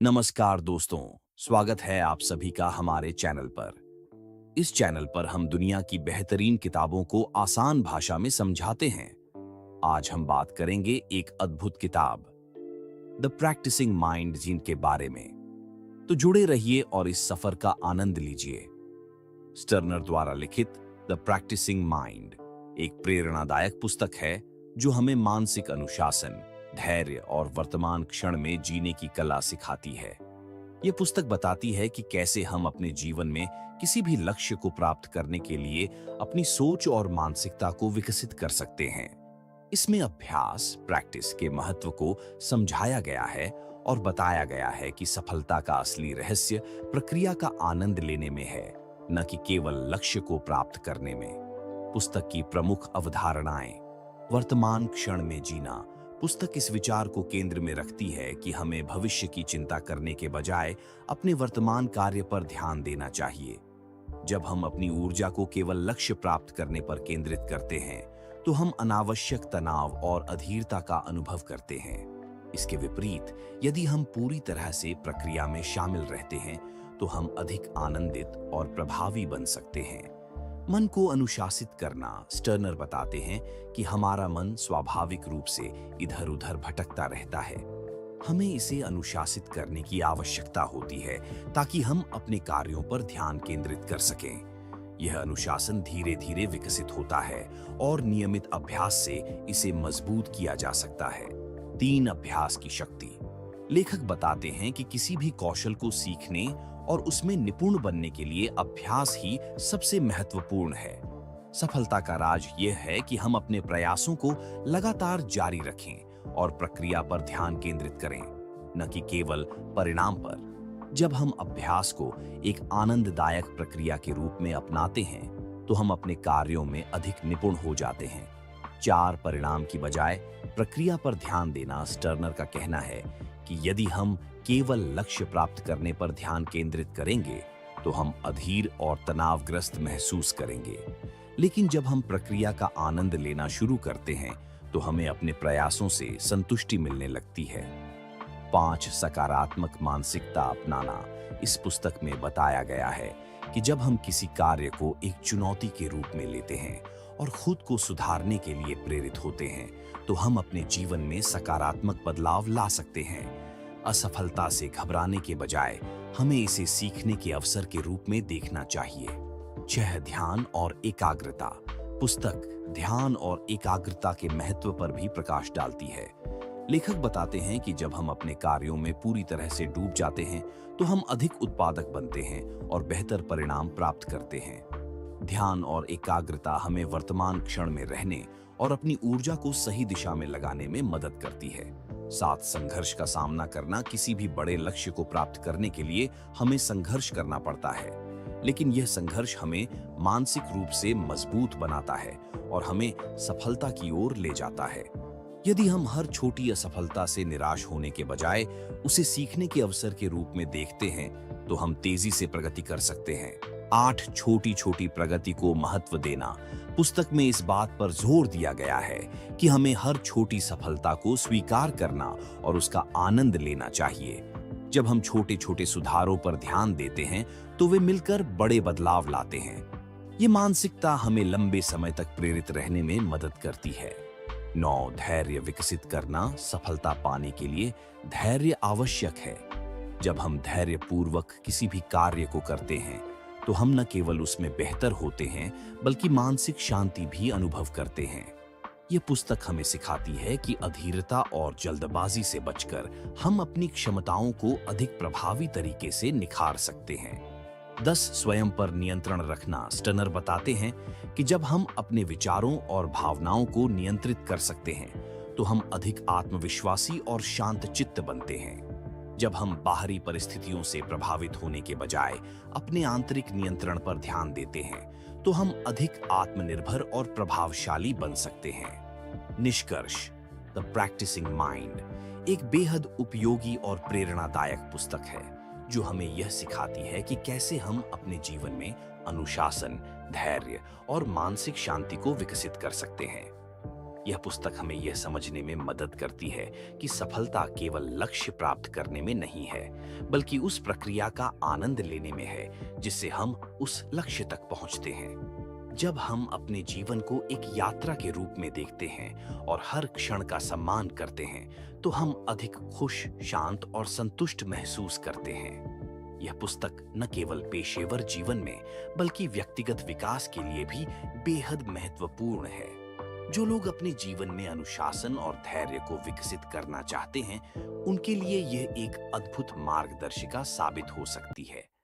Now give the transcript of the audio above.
नमस्कार दोस्तों, स्वागत है आप सभी का हमारे चैनल पर। इस चैनल पर हम दुनिया की बेहतरीन किताबों को आसान भाषा में समझाते हैं। आज हम बात करेंगे एक अद्भुत किताब, द प्रैक्टिसिंग माइंड जिनके बारे में। तो जुड़े रहिए और इस सफर का आनंद लीजिए। स्टर्नर द्वारा लिखित द प्रैक्टिसिंग माइंड एक प्रेरणादायक पुस्तक है जो हमें मानसिक अनुशासन, धैर्य और वर्तमान क्षण में जीने की कला सिखाती है। यह पुस्तक बताती है कि कैसे हम अपने जीवन में किसी भी लक्ष्य को प्राप्त करने के लिए अपनी सोच और मानसिकता को विकसित कर सकते हैं। इसमें अभ्यास, प्रैक्टिस के महत्व को समझाया गया है और बताया गया है कि सफलता का असली रहस्य प्रक्रिया का आनंद लेने में है, न कि केवल लक्ष्य को प्राप्त करने में। पुस्तक की प्रमुख अवधारणाएं। वर्तमान क्षण में जीना। पुस्तक इस विचार को केंद्र में रखती है कि हमें भविष्य की चिंता करने के बजाय अपने वर्तमान कार्य पर ध्यान देना चाहिए। जब हम अपनी ऊर्जा को केवल लक्ष्य प्राप्त करने पर केंद्रित करते हैं, तो हम अनावश्यक तनाव और अधीरता का अनुभव करते हैं। इसके विपरीत, यदि हम पूरी तरह से प्रक्रिया में शामिल रहते हैं, तो हम अधिक आनंदित और प्रभावी बन सकते हैं। मन को अनुशासित करना। स्टर्नर बताते हैं कि हमारा मन स्वाभाविक रूप से इधर-उधर भटकता रहता है। हमें इसे अनुशासित करने की आवश्यकता होती है ताकि हम अपने कार्यों पर ध्यान केंद्रित कर सकें। यह अनुशासन धीरे-धीरे विकसित होता है और नियमित अभ्यास से इसे मजबूत किया जा सकता है। 3 अभ्यास की शक्ति। लेखक बताते हैं कि किसी भी कौशल को सीखने और उसमें निपुण बनने के लिए अभ्यास ही सबसे महत्वपूर्ण है। सफलता का राज यह है कि हम अपने प्रयासों को लगातार जारी रखें और प्रक्रिया पर ध्यान केंद्रित करें, न कि केवल परिणाम पर। जब हम अभ्यास को एक आनंददायक प्रक्रिया के रूप में अपनाते हैं, तो हम अपने कार्यों में अधिक निपुण हो जाते हैं। 4 परिणाम की बजाय प्रक्रिया पर ध्यान देना। स्टर्नर का कहना है कि यदि हम केवल लक्ष्य प्राप्त करने पर ध्यान केंद्रित करेंगे, तो हम अधीर और तनावग्रस्त महसूस करेंगे। लेकिन जब हम प्रक्रिया का आनंद लेना शुरू करते हैं, तो हमें अपने प्रयासों से संतुष्टि मिलने लगती है। 5 सकारात्मक मानसिकता अपनाना। इस पुस्तक में बताया गया है कि जब हम किसी कार्य को एक चुनौती के रूप में लेते हैं और खुद को सुधारने के लिए प्रेरित होते हैं, तो हम अपने जीवन में सकारात्मक बदलाव ला सकते हैं। असफलता से घबराने के बजाय हमें इसे सीखने के अवसर के रूप में देखना चाहिए। 6 ध्यान और एकाग्रता। पुस्तक ध्यान और एकाग्रता के महत्व पर भी प्रकाश डालती है। लेखक बताते हैं कि जब हम अपने कार्यों में पूरी तरह से डूब जाते हैं, तो हम अधिक उत्पादक बनते हैं और बेहतर परिणाम प्राप्त करते हैं। ध्यान और एकाग्रता हमें वर्तमान क्षण में रहने और अपनी ऊर्जा को सही दिशा में लगाने में मदद करती है। 7 संघर्ष का सामना करना। किसी भी बड़े लक्ष्य को प्राप्त करने के लिए हमें संघर्ष करना पड़ता है, लेकिन यह संघर्ष हमें मानसिक रूप से मजबूत बनाता है और हमें सफलता की ओर ले जाता है। यदि हम हर छोटी असफलता से निराश होने के बजाय उसे सीखने के अवसर के रूप में देखते हैं, तो हम तेजी से प्रगति कर सकते हैं। 8 छोटी-छोटी प्रगति को महत्व देना। पुस्तक में इस बात पर जोर दिया गया है कि हमें हर छोटी सफलता को स्वीकार करना और उसका आनंद लेना चाहिए। जब हम छोटे-छोटे सुधारों पर ध्यान देते हैं, तो वे मिलकर बड़े बदलाव लाते हैं। ये मानसिकता हमें लंबे समय तक प्रेरित रहने में मदद करती है। 9 धैर्य विकसित करना। सफलता पाने के लिए धैर्य आवश्यक है। जब हम धैर्यपूर्वक किसी भी कार्य को करते हैं, तो हम न केवल उसमें बेहतर होते हैं, बल्कि मानसिक शांति भी अनुभव करते हैं। ये पुस्तक हमें सिखाती है कि अधीरता और जल्दबाजी से बचकर हम अपनी क्षमताओं को अधिक प्रभावी तरीके से निखार सकते हैं। 10 स्वयं पर नियंत्रण रखना। स्टर्नर बताते हैं कि जब हम अपने विचारों और भावनाओं को नियंत्रित कर सकते हैं, तो हम अधिक आत्मविश्वासी और शांत चित्त बनते हैं। जब हम बाहरी परिस्थितियों से प्रभावित होने के बजाय अपने आंतरिक नियंत्रण पर ध्यान देते हैं, तो हम अधिक आत्मनिर्भर और प्रभावशाली बन सकते हैं। निष्कर्ष। द प्रैक्टिसिंग माइंड एक बेहद उपयोगी और प्रेरणादायक पुस्तक है, जो हमें यह सिखाती है कि कैसे हम अपने जीवन में अनुशासन, धैर्य और मानसिक शांति को विकसित कर सकते हैं। यह पुस्तक हमें यह समझने में मदद करती है कि सफलता केवल लक्ष्य प्राप्त करने में नहीं है, बल्कि उस प्रक्रिया का आनंद लेने में है जिससे हम उस लक्ष्य तक पहुंचते हैं। जब हम अपने जीवन को एक यात्रा के रूप में देखते हैं और हर क्षण का सम्मान करते हैं, तो हम अधिक खुश, शांत और संतुष्ट महसूस करते हैं। यह पुस्तक न केवल पेशेवर जीवन में बल्कि व्यक्तिगत विकास के लिए भी बेहद महत्वपूर्ण है। जो लोग अपने जीवन में अनुशासन और धैर्य को विकसित करना चाहते हैं, उनके लिए यह एक अद्भुत मार्गदर्शिका साबित हो सकती है।